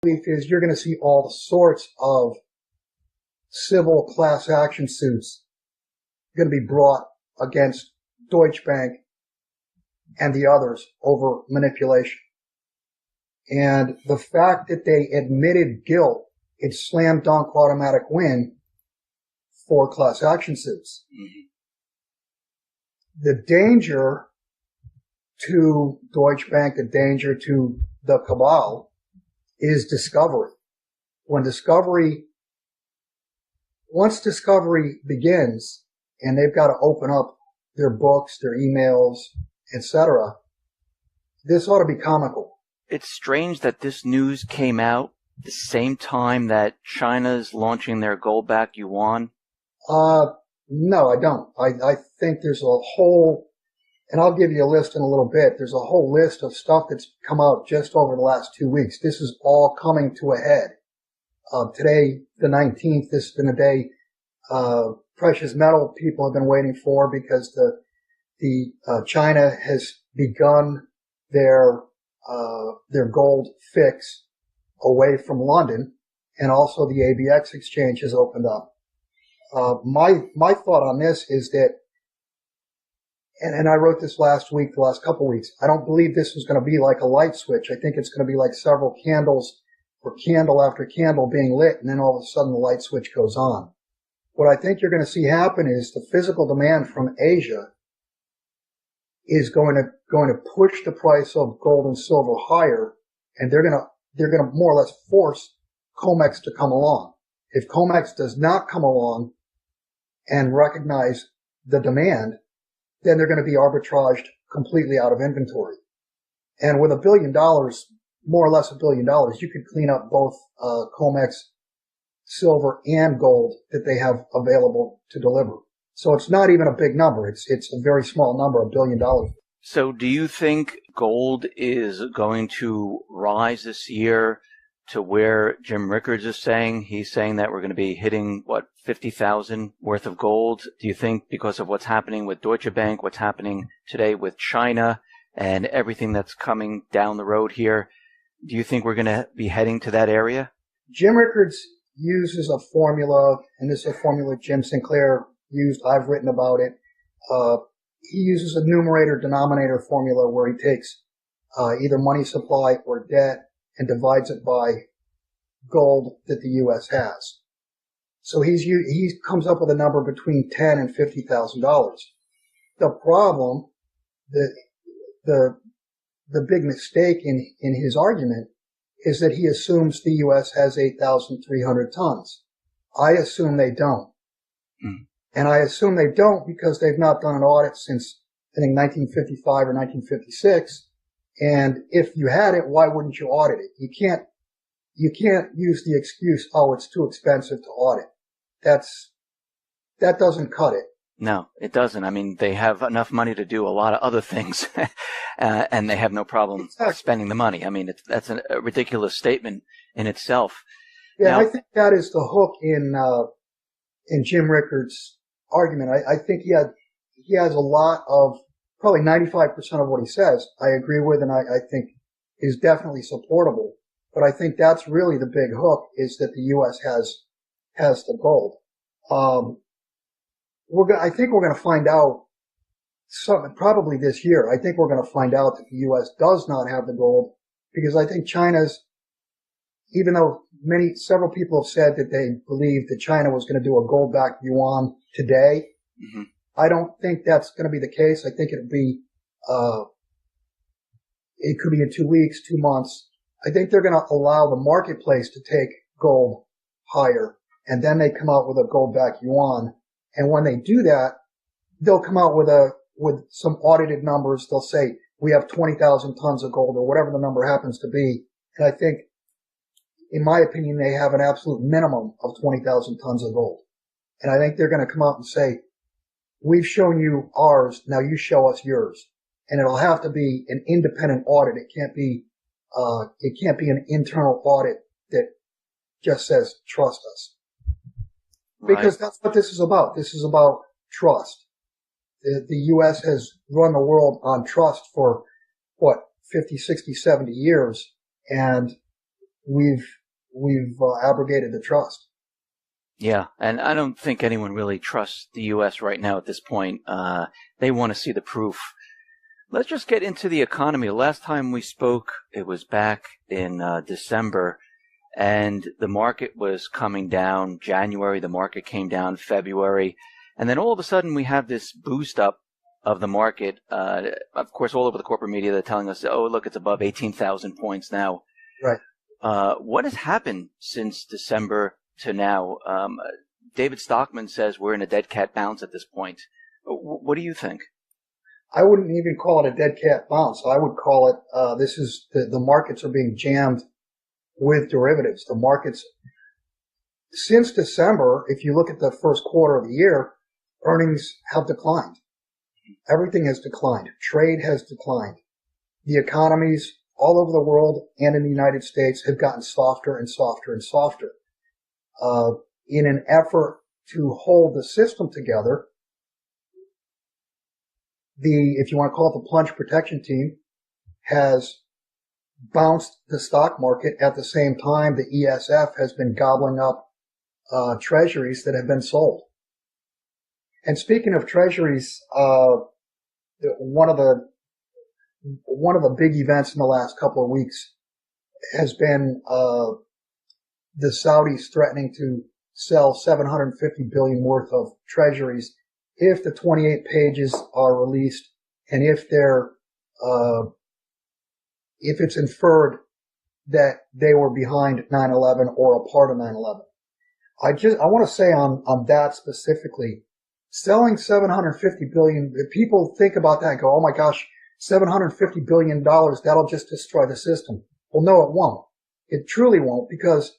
belief is you're going to see all sorts of civil class action suits going to be brought against Deutsche Bank and the others over manipulation. And the fact that they admitted guilt, it's slam dunk automatic win for class action suits. Mm-hmm. The danger to Deutsche Bank, the danger to the cabal is discovery. Once discovery begins and they've got to open up their books, their emails, etc., this ought to be comical. It's strange that this news came out the same time that China's launching their gold-backed yuan. No, I don't. I think there's a whole, and I'll give you a list in a little bit. There's a whole list of stuff that's come out just over the last 2 weeks. This is all coming to a head. Today, the 19th, this has been a day, precious metal people have been waiting for because China has begun their gold fix away from London, and also the ABX exchange has opened up. My thought on this is that, and I wrote this last week, the last couple of weeks, I don't believe this is going to be like a light switch. I think it's going to be like several candles or candle after candle being lit, and then all of a sudden the light switch goes on. What I think you're going to see happen is the physical demand from Asia is going to push the price of gold and silver higher, and they're going to more or less force COMEX to come along. If COMEX does not come along and recognize the demand, then they're going to be arbitraged completely out of inventory. And with $1 billion, more or less $1 billion, you could clean up both COMEX silver and gold that they have available to deliver. So it's not even a big number. It's a very small number, $1 billion. So do you think gold is going to rise this year to where Jim Rickards is saying? He's saying that we're going to be hitting, 50,000 worth of gold. Do you think because of what's happening with Deutsche Bank, what's happening today with China, and everything that's coming down the road here, do you think we're going to be heading to that area? Jim Rickards uses a formula, and this is a formula Jim Sinclair used. I've written about it. He uses a numerator-denominator formula where he takes either money supply or debt and divides it by gold that the U.S. has. So he comes up with a number between $10,000 and $50,000. The problem, the big mistake in his argument is that he assumes the U.S. has 8,300 tons. I assume they don't. Mm. And I assume they don't because they've not done an audit since, I think, 1955 or 1956. And if you had it, why wouldn't you audit it? You can't use the excuse, oh, it's too expensive to audit. That doesn't cut it. No, it doesn't. I mean, they have enough money to do a lot of other things, and they have no problem spending the money. I mean, that's a ridiculous statement in itself. Yeah, now, I think that is the hook in Jim Rickards' argument. I think he has a lot of, probably 95% of what he says I agree with, and I think is definitely supportable. But I think that's really the big hook, is that the U.S. has the gold. I think we're going to find out something probably this year. I think we're going to find out that the U.S. does not have the gold, because I think China's, even though several people have said that they believe that China was going to do a gold-backed yuan today, mm-hmm. I don't think that's going to be the case. I think it could be in 2 weeks, 2 months. I think they're going to allow the marketplace to take gold higher, and then they come out with a gold-backed yuan. And when they do that, they'll come out with some audited numbers. They'll say, we have 20,000 tons of gold, or whatever the number happens to be. And I think, in my opinion, they have an absolute minimum of 20,000 tons of gold. And I think they're going to come out and say, we've shown you ours, now you show us yours. And it'll have to be an independent audit. It can't be an internal audit that just says, trust us. Because that's what this is about. This is about trust. The U.S. has run the world on trust for, 50, 60, 70 years. And we've abrogated the trust. Yeah, and I don't think anyone really trusts the U.S. right now at this point. They want to see the proof. Let's just get into the economy. Last time we spoke, it was back in December, and the market was coming down. January, the market came down. February, and then all of a sudden we have this boost up of the market. Of course, all over the corporate media, they're telling us, oh, look, it's above 18,000 points now. Right. What has happened since December to now? David Stockman says we're in a dead cat bounce at this point. What do you think? I wouldn't even call it a dead cat bounce. I would call it, this is the markets are being jammed with derivatives. The markets, since December, if you look at the first quarter of the year, earnings have declined. Everything has declined. Trade has declined. The economies all over the world and in the United States have gotten softer and softer and softer. In an effort to hold the system together, if you want to call it the plunge protection team, has bounced the stock market at the same time the ESF has been gobbling up treasuries that have been sold. And speaking of treasuries, one of the big events in the last couple of weeks has been the Saudis threatening to sell $750 billion worth of treasuries if the 28 pages are released and if it's inferred that they were behind 9/11 or a part of 9/11. I want to say on that specifically, selling $750 billion, if people think about that and go, oh my gosh, $750 billion, that'll just destroy the system. Well, no, it won't. It truly won't, because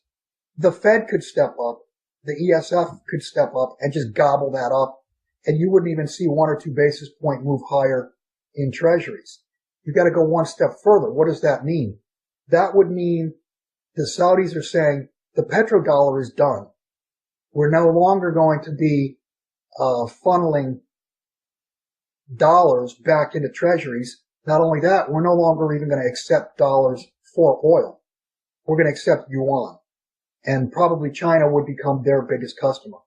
the Fed could step up, the ESF could step up and just gobble that up, and you wouldn't even see 1 or 2 basis point move higher in treasuries. You've got to go one step further. What does that mean? That would mean the Saudis are saying the petrodollar is done. We're no longer going to be funneling dollars back into treasuries. Not only that, we're no longer even going to accept dollars for oil. We're going to accept yuan. And probably China would become their biggest customer.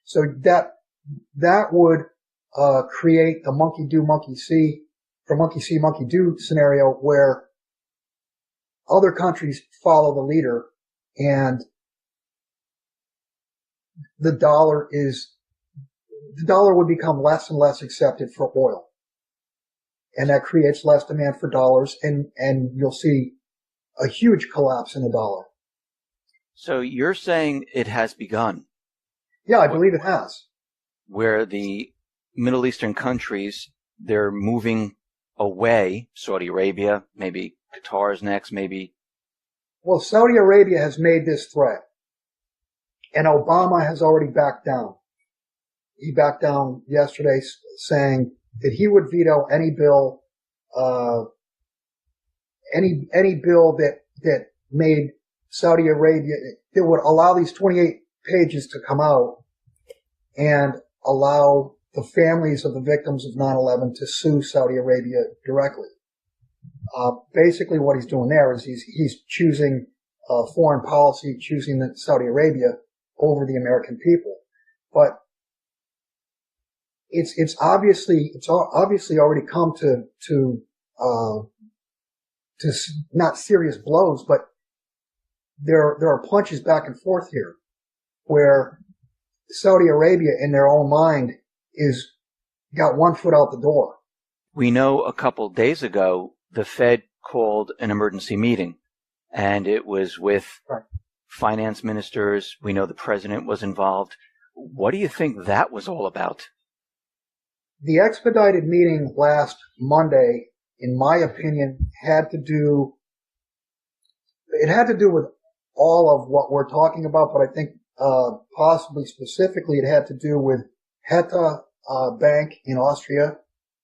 So that would create the monkey do, monkey see, or monkey see, monkey do scenario where other countries follow the leader and the dollar would become less and less accepted for oil. And that creates less demand for dollars, and you'll see a huge collapse in the dollar. So you're saying it has begun? Yeah, I believe it has. Where the Middle Eastern countries, they're moving away, Saudi Arabia, maybe Qatar's next, maybe. Well, Saudi Arabia has made this threat, and Obama has already backed down. He backed down yesterday saying that he would veto any bill, any bill that made Saudi Arabia, that would allow these 28 pages to come out and allow the families of the victims of 9/11 to sue Saudi Arabia directly. Basically what he's doing there is he's choosing foreign policy, choosing Saudi Arabia over the American people. But it's obviously already come to not serious blows, but there are punches back and forth here where Saudi Arabia in their own mind is got one foot out the door. We know a couple days ago the Fed called an emergency meeting, and it was with finance ministers. We know the president was involved. What do you think that was all about? The expedited meeting last Monday, in my opinion, had to do with all of what we're talking about, but I think possibly specifically it had to do with Hertha Bank in Austria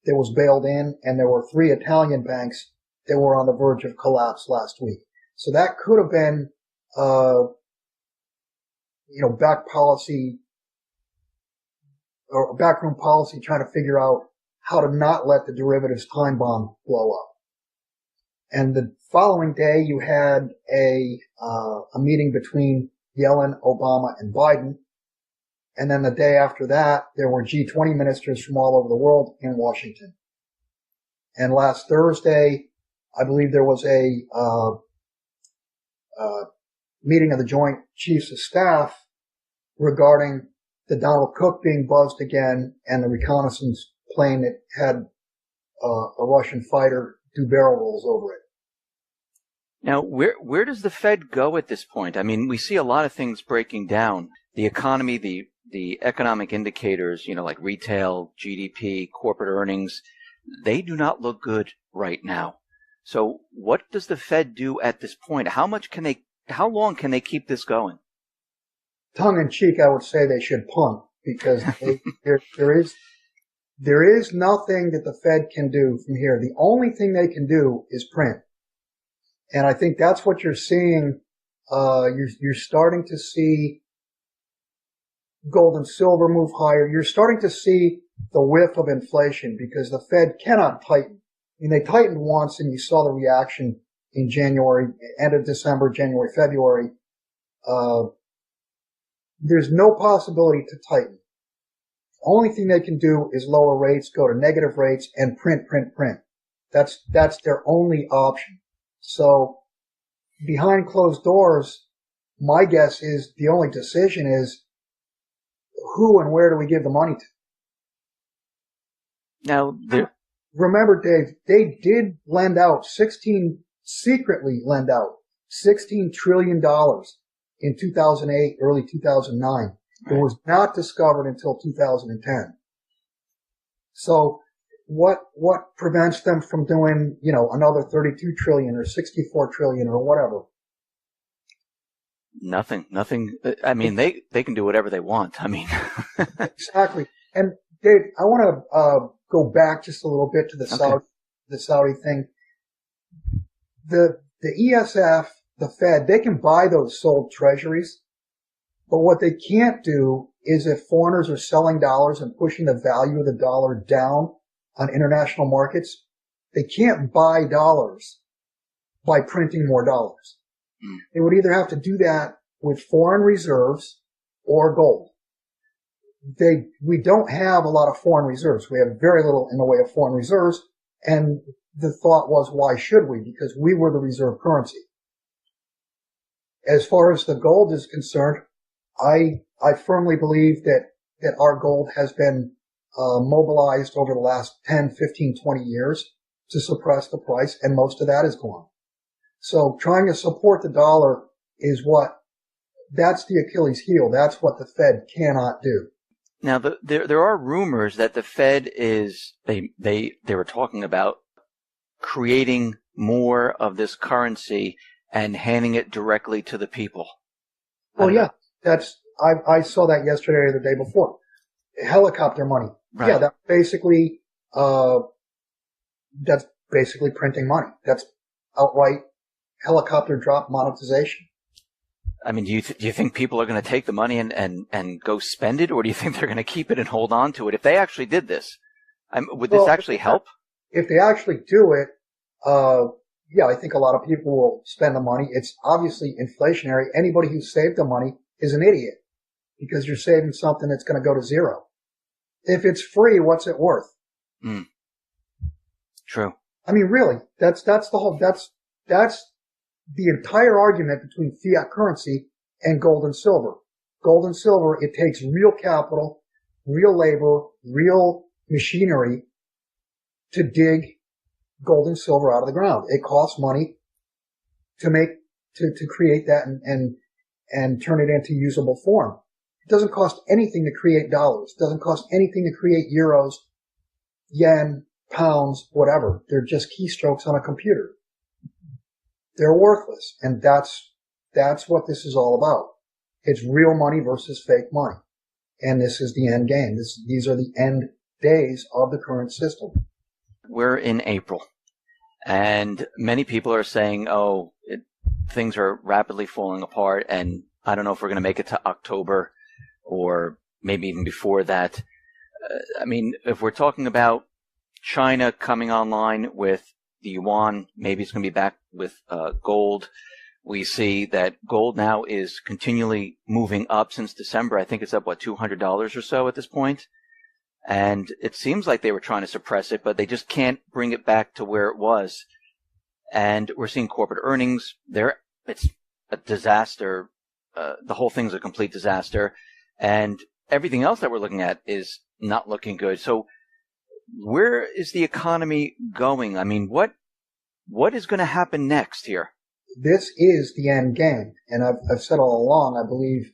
that was bailed in, and there were 3 Italian banks that were on the verge of collapse last week. So that could have been, back policy or backroom policy trying to figure out how to not let the derivatives time bomb blow up. And the following day, you had a meeting between Yellen, Obama, and Biden. And then the day after that, there were G20 ministers from all over the world in Washington. And last Thursday, I believe there was a meeting of the Joint Chiefs of Staff regarding the Donald Cook being buzzed again and the reconnaissance plane that had a Russian fighter do barrel rolls over it. Now, where does the Fed go at this point? I mean, we see a lot of things breaking down. The economy, the economic indicators, like retail, GDP, corporate earnings, they do not look good right now. So what does the Fed do at this point? How long can they keep this going? Tongue in cheek, I would say they should punt, because there is nothing that the Fed can do from here. The only thing they can do is print. And I think that's what you're seeing. You're starting to see gold and silver move higher. You're starting to see the whiff of inflation because the Fed cannot tighten. I mean, they tightened once and you saw the reaction in January, end of December, January, February. There's no possibility to tighten. The only thing they can do is lower rates, go to negative rates, and print. That's their only option. So behind closed doors, my guess is the only decision is who and where do we give the money to? Now, remember, Dave, they did secretly lend out $16 trillion in 2008, early 2009. It was not discovered until 2010. So what prevents them from doing, another 32 trillion or 64 trillion or whatever? Nothing. I mean, they can do whatever they want. I mean, exactly. And Dave, I want to go back just a little bit to the Saudi thing. The ESF, the Fed, they can buy those sold treasuries, but what they can't do is if foreigners are selling dollars and pushing the value of the dollar down on international markets, they can't buy dollars by printing more dollars. They would either have to do that with foreign reserves or gold. We don't have a lot of foreign reserves. We have very little in the way of foreign reserves. And the thought was, why should we? Because we were the reserve currency. As far as the gold is concerned, I firmly believe that our gold has been mobilized over the last 10, 15, 20 years to suppress the price, and most of that is gone. So trying to support the dollar that's the Achilles heel. That's what the Fed cannot do. Now, there are rumors that the Fed they were talking about creating more of this currency and handing it directly to the people. Well, yeah, I saw that yesterday or the day before. Helicopter money. Right. Yeah, that's basically printing money. That's outright helicopter drop monetization. I mean, do you think people are going to take the money and go spend it, or do you think they're going to keep it and hold on to it? If they actually did this, would this actually help? If they actually do it, yeah, I think a lot of people will spend the money. It's obviously inflationary. Anybody who saved the money is an idiot because you're saving something that's going to go to zero. If it's free, what's it worth? True. I mean, really, that's the entire argument between fiat currency and gold and silver. Gold and silver, it takes real capital, real labor, real machinery to dig gold and silver out of the ground. It costs money to create that and turn it into usable form. It doesn't cost anything to create dollars. It doesn't cost anything to create euros, yen, pounds, whatever. They're just keystrokes on a computer. They're worthless. And that's what this is all about. It's real money versus fake money. And this is the end game. These are the end days of the current system. We're in April, and many people are saying, things are rapidly falling apart, and I don't know if we're going to make it to October or maybe even before that. I mean, if we're talking about China coming online with, the yuan. Maybe it's going to be back with gold. We see that gold now is continually moving up since December. I think it's up, $200 or so at this point. And it seems like they were trying to suppress it, but they just can't bring it back to where it was. And we're seeing corporate earnings. It's a disaster. The whole thing's a complete disaster. And everything else that we're looking at is not looking good. So where is the economy going? I mean, what is going to happen next here? This is the end game. And I've said all along, I believe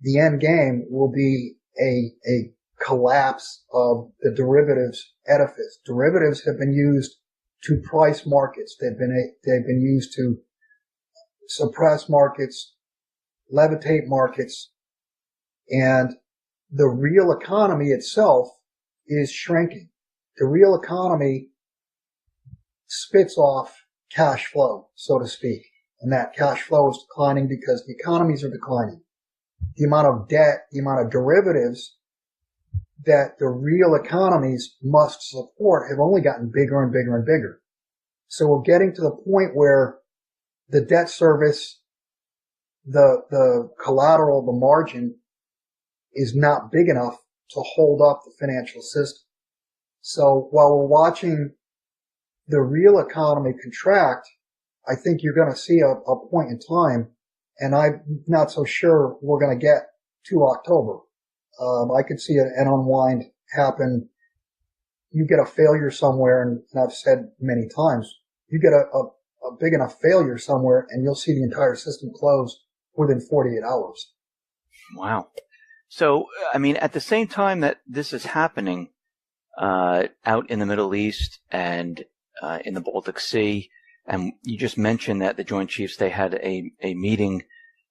the end game will be a collapse of the derivatives edifice. Derivatives have been used to price markets. They've been used to suppress markets, levitate markets, and the real economy itself is shrinking. The real economy spits off cash flow, so to speak, and that cash flow is declining because the economies are declining. The amount of debt, the amount of derivatives that the real economies must support have only gotten bigger and bigger and bigger. So we're getting to the point where the debt service, the collateral, the margin is not big enough to hold up the financial system. So while we're watching the real economy contract, I think you're going to see a point in time, and I'm not so sure we're going to get to October. I could see an unwind happen. You get a failure somewhere, and I've said many times, you get a big enough failure somewhere, and you'll see the entire system close within 48 hours. Wow. So, I mean, at the same time that this is happening out in the Middle East and in the Baltic Sea, and you just mentioned that the Joint Chiefs, they had a meeting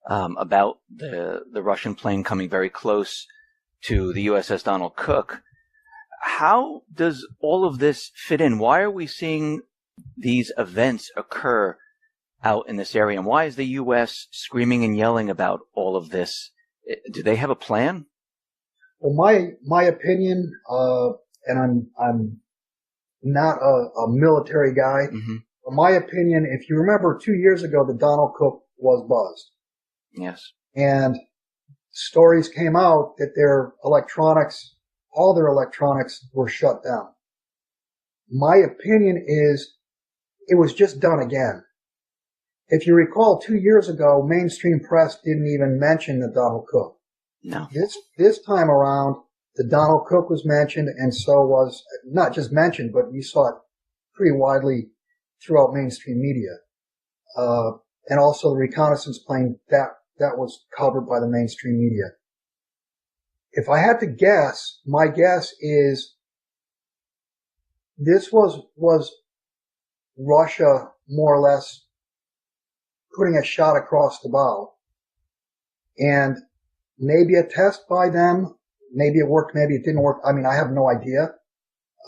about the Russian plane coming very close to the USS Donald Cook. How does all of this fit in? Why are we seeing these events occur out in this area? And why is the U.S. screaming and yelling about all of this? Do they have a plan? Well, my opinion, and I'm not a military guy. Mm-hmm. But my opinion, if you remember 2 years ago, the Donald Cook was buzzed. Yes. And stories came out that all their electronics were shut down. My opinion is it was just done again. If you recall, 2 years ago, mainstream press didn't even mention the Donald Cook. No. This time around, the Donald Cook was mentioned, and so was, not just mentioned, but you saw it pretty widely throughout mainstream media. And also the reconnaissance plane, that was covered by the mainstream media. If I had to guess, my guess is this was Russia more or less putting a shot across the bow, and maybe a test by them. Maybe it worked, maybe it didn't work. I mean, I have no idea.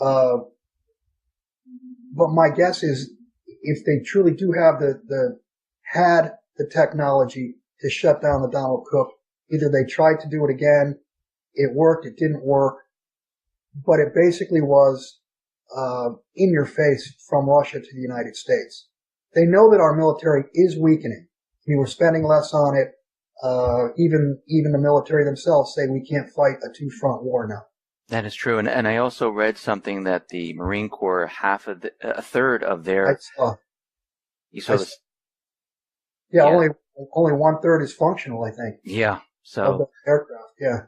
But my guess is if they truly do have had the technology to shut down the Donald Cook, either they tried to do it again, it worked, it didn't work, but it basically was in your face from Russia to the United States. They know that our military is weakening. We were spending less on it. Even the military themselves say we can't fight a two-front war now. That is true. And I also read something that the Marine Corps, a third of their... You saw this? Yeah, only 1/3 is functional, I think. Yeah. So of the aircraft, yeah.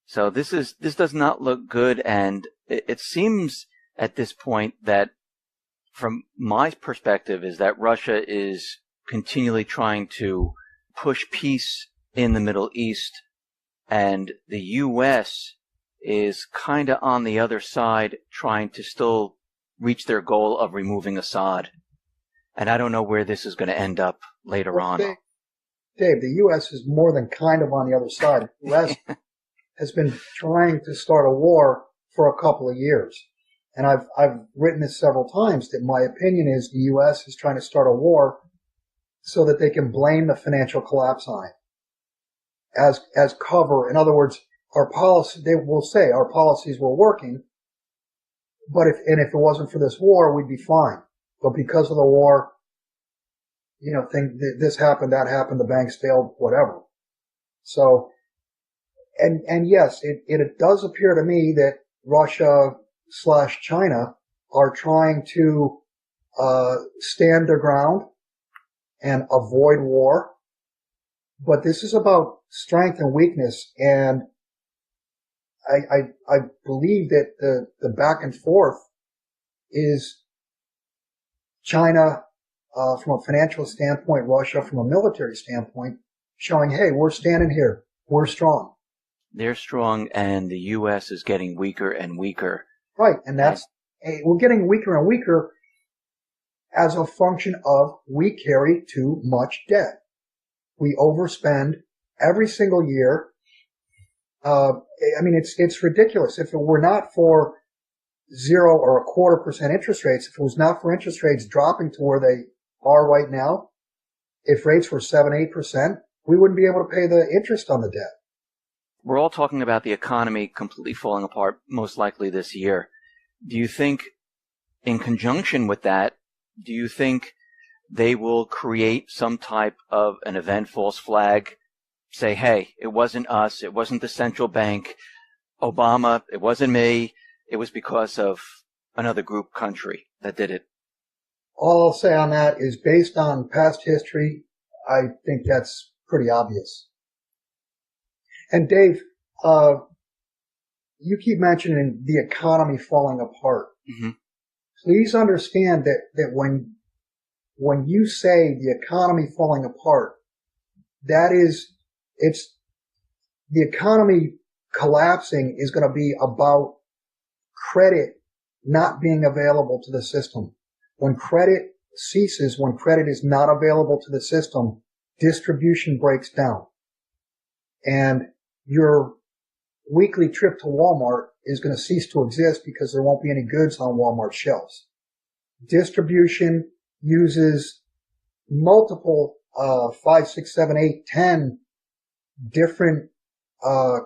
So this does not look good, and it seems at this point that, from my perspective, is that Russia is continually trying to push peace in the Middle East, and the U.S. is kind of on the other side trying to still reach their goal of removing Assad. And I don't know where this is going to end up later on. Dave, the U.S. is more than kind of on the other side. The U.S. has been trying to start a war for a couple of years. And I've written this several times that my opinion is the U.S. is trying to start a war so that they can blame the financial collapse on it as cover. In other words, they will say our policies were working, but if it wasn't for this war, we'd be fine. but because of the war, this happened, that happened, the banks failed, whatever. So, and yes, it does appear to me that Russia/China are trying to stand their ground and avoid war. But this is about strength and weakness, and I believe that the back and forth is China from a financial standpoint, Russia from a military standpoint, showing, hey, we're standing here, we're strong. They're strong, and the U.S. is getting weaker and weaker. Right, and we're getting weaker and weaker as a function of we carry too much debt. We overspend every single year. It's ridiculous. If it were not for 0 or 0.25% interest rates, if it was not for interest rates dropping to where they are right now, if rates were 7-8%, we wouldn't be able to pay the interest on the debt. We're all talking about the economy completely falling apart, most likely this year. Do you think, in conjunction with that, do you think they will create some type of an event, false flag, say, hey, it wasn't us, it wasn't the central bank, Obama, it wasn't me, it was because of another group country that did it? All I'll say on that is, based on past history, I think that's pretty obvious. And Dave, you keep mentioning the economy falling apart. Mm-hmm. Please understand that when you say the economy falling apart, it's the economy collapsing is going to be about credit not being available to the system. When credit ceases, when credit is not available to the system, distribution breaks down. And your weekly trip to Walmart is going to cease to exist because there won't be any goods on Walmart shelves. Distribution uses multiple 5, 6, 7, 8, 10 different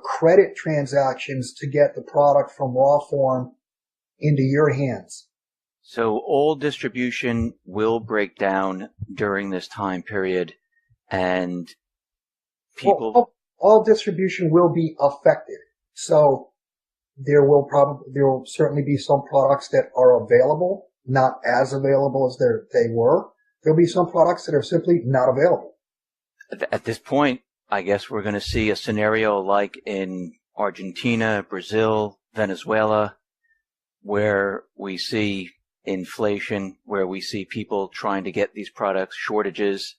credit transactions to get the product from raw form into your hands. So all distribution will break down during this time period, and people... All distribution will be affected. So there will certainly be some products that are available, not as available as they were. There'll be some products that are simply not available. At this point, I guess we're going to see a scenario like in Argentina, Brazil, Venezuela, where we see inflation, where we see people trying to get these products, shortages.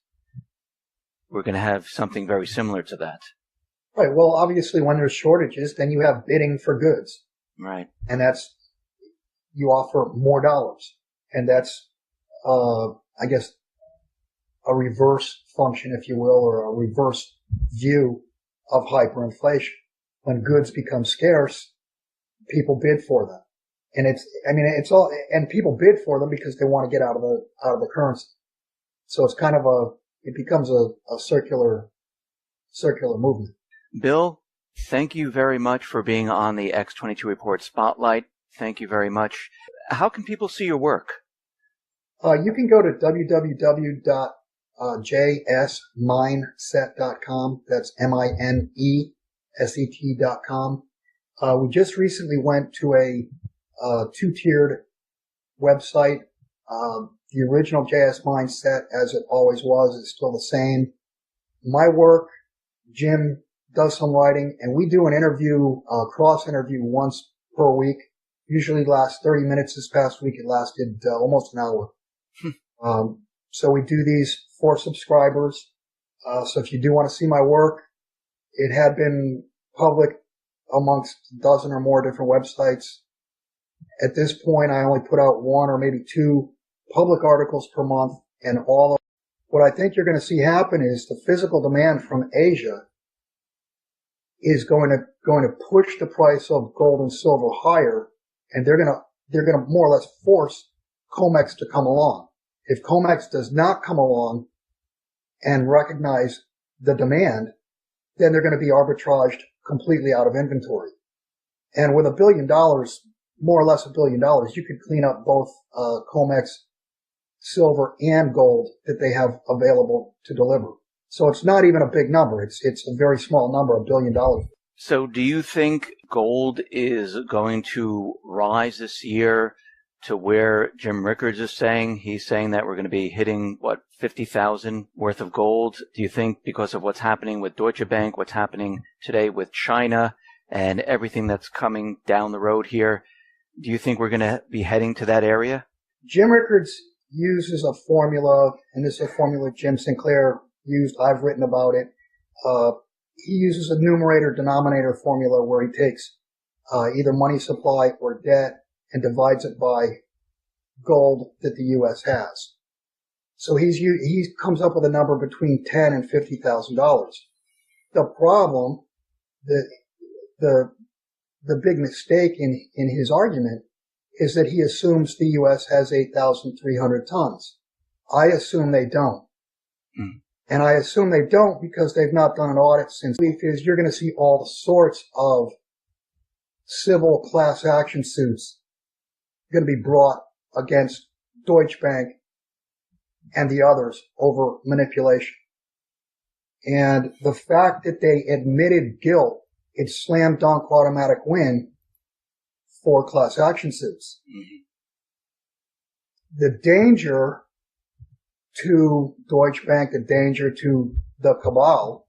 We're going to have something very similar to that. Right. Well, obviously, when there's shortages, then you have bidding for goods. Right. And you offer more dollars. And that's, I guess, a reverse function, if you will, or a reverse view of hyperinflation. When goods become scarce, people bid for them. And people bid for them because they want to get out of the currency. So it's kind of it becomes a circular movement. Bill, thank you very much for being on the X22 Report Spotlight. Thank you very much. How can people see your work? You can go to www.jsmindset.com. That's MINESET.com. We just recently went to a 2-tiered website. The original JS Mindset, as it always was, is still the same. My work, Jim does some writing, and we do an interview, cross interview once per week. Usually lasts 30 minutes. This past week it lasted almost an hour. So we do these for subscribers. So if you do want to see my work, it had been public amongst a dozen or more different websites. At this point, I only put out 1 or maybe 2 public articles per month, and what I think you're going to see happen is the physical demand from Asia is going to push the price of gold and silver higher, and they're going to more or less force COMEX to come along. If COMEX does not come along and recognize the demand, then they're going to be arbitraged completely out of inventory. And with $1 billion, more or less $1 billion, you could clean up both COMEX silver and gold that they have available to deliver. So it's not even a big number. It's a very small number, $1 billion. So do you think gold is going to rise this year to where Jim Rickards is saying? He's saying that we're going to be hitting, 50,000 worth of gold. Do you think because of what's happening with Deutsche Bank, what's happening today with China, and everything that's coming down the road here, do you think we're going to be heading to that area? Jim Rickards uses a formula, and this is a formula Jim Sinclair used. I've written about it. He uses a numerator-denominator formula where he takes either money supply or debt and divides it by gold that the U.S. has. So he comes up with a number between $10,000 and $50,000. The problem, the big mistake in his argument is that he assumes the U.S. has 8,300 tons. I assume they don't. Mm. And I assume they don't because they've not done an audit since. The belief is you're going to see all sorts of civil class action suits going to be brought against Deutsche Bank and the others over manipulation. And the fact that they admitted guilt, it's slam dunk automatic win for class action suits. Mm-hmm. The danger to Deutsche Bank, the danger to the cabal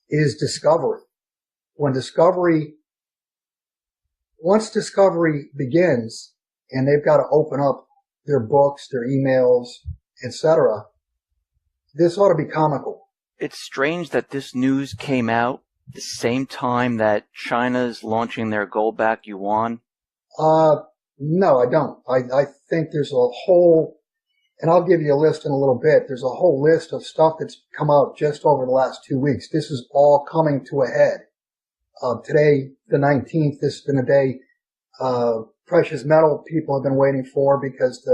is discovery. Once discovery begins and they've got to open up their books, their emails, etc., this ought to be comical. It's strange that this news came out the same time that China's launching their gold-backed yuan. No, I don't. I think there's a whole, and I'll give you a list in a little bit. There's a whole list of stuff that's come out just over the last 2 weeks. This is all coming to a head. Today, the 19th, this has been a day, precious metal people have been waiting for because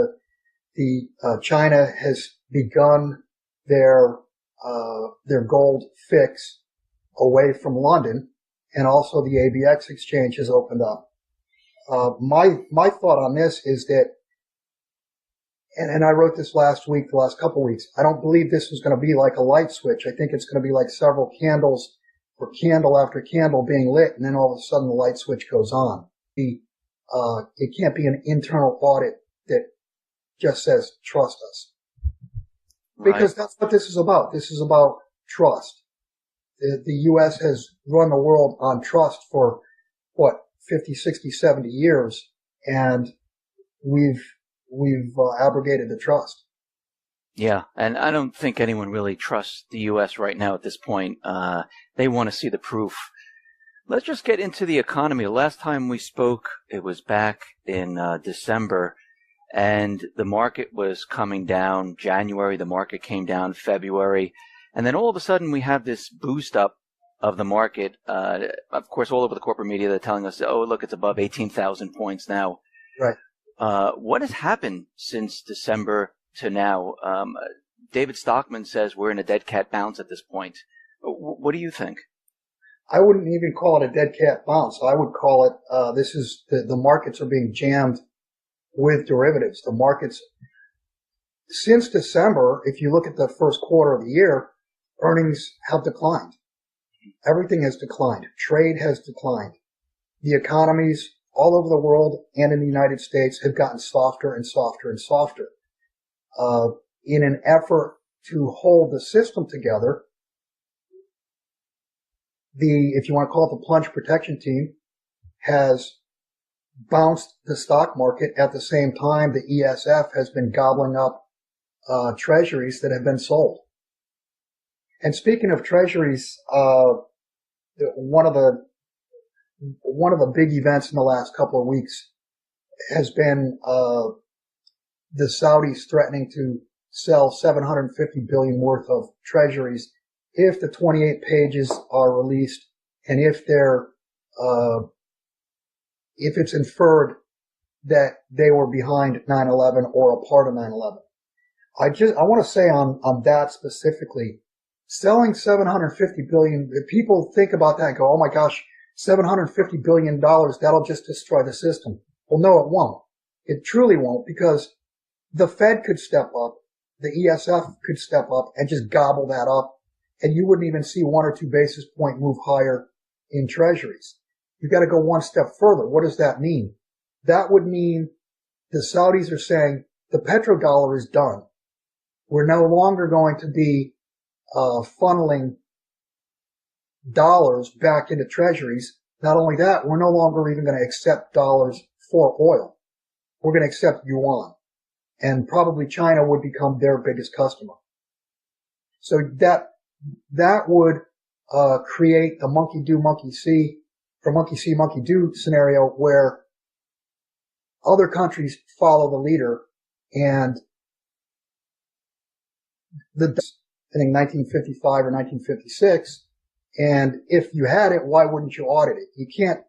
the China has begun their gold fix away from London, and also the ABX exchange has opened up. My thought on this is that, and I wrote this last week, the last couple of weeks, I don't believe this is going to be like a light switch. I think it's going to be like several candles or candle after candle being lit, and then all of a sudden the light switch goes on. It can't be an internal audit that just says, trust us. Right. Because that's what this is about. This is about trust. The U.S. has run the world on trust for, 50, 60, 70 years, and we've abrogated the trust. Yeah, and I don't think anyone really trusts the U.S. right now at this point. They want to see the proof. Let's just get into the economy. Last time we spoke, it was back in December, and the market was coming down. January, the market came down. February, and then all of a sudden we have this boost up of the market. Of course, all over the corporate media, they're telling us, oh, look, it's above 18,000 points now. Right. What has happened since December to now? David Stockman says we're in a dead cat bounce at this point. What do you think? I wouldn't even call it a dead cat bounce. I would call it, this is, the markets are being jammed with derivatives. The markets, since December, if you look at the first quarter of the year, earnings have declined. Everything has declined. Trade has declined. The economies all over the world and in the United States have gotten softer and softer and softer. In an effort to hold the system together, if you want to call it the plunge protection team, has bounced the stock market at the same time the ESF has been gobbling up treasuries that have been sold. And speaking of treasuries, one of the big events in the last couple of weeks has been the Saudis threatening to sell $750 billion worth of treasuries if the 28 pages are released and if it's inferred that they were behind 9/11 or a part of 9/11. I want to say on that specifically, selling $750 billion, if people think about that and go, oh my gosh, $750 billion, that'll just destroy the system. Well, no, it won't. It truly won't, because the Fed could step up, the ESF could step up and just gobble that up, and you wouldn't even see 1 or 2 basis point move higher in treasuries. You've got to go one step further. What does that mean? That would mean the Saudis are saying the petrodollar is done. We're no longer going to be funneling dollars back into treasuries. Not only that, we're no longer even going to accept dollars for oil. We're going to accept yuan. And probably China would become their biggest customer. So that would create a monkey do, monkey see, or monkey see, monkey do scenario where other countries follow the leader, and I think 1955 or 1956, and if you had it, why wouldn't you audit it? You can't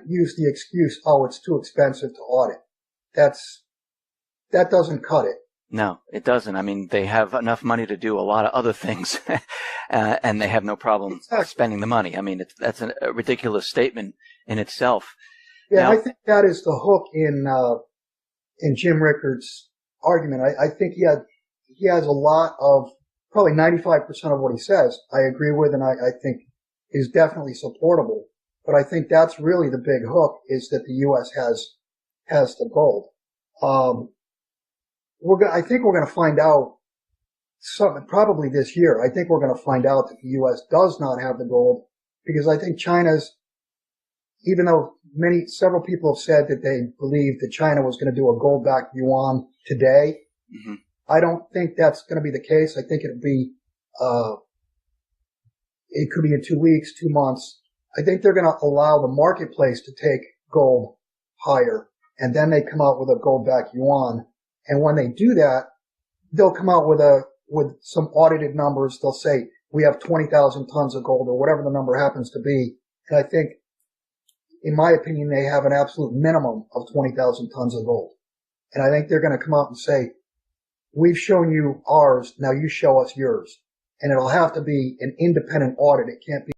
use the excuse, oh, it's too expensive to audit. That doesn't cut it. No, it doesn't. I mean, they have enough money to do a lot of other things, and they have no problem spending the money. I mean, that's a ridiculous statement in itself. Yeah, now, I think that is the hook in Jim Rickards' argument. I think he has a lot of, probably 95% of what he says I agree with, and I think is definitely supportable. But I think that's really the big hook, is that the U.S. has the gold. I think we're going to find out something probably this year. I think we're going to find out that the U.S. does not have the gold, because I think China's, even though several people have said that they believe that China was going to do a gold-backed yuan today, mm-hmm. I don't think that's going to be the case. I think it could be in 2 weeks, 2 months. I think they're going to allow the marketplace to take gold higher, and then they come out with a gold-backed yuan. And when they do that, they'll come out with some audited numbers. They'll say, we have 20,000 tons of gold, or whatever the number happens to be. And I think, in my opinion, they have an absolute minimum of 20,000 tons of gold. And I think they're going to come out and say, we've shown you ours, now you show us yours. And it'll have to be an independent audit. It can't be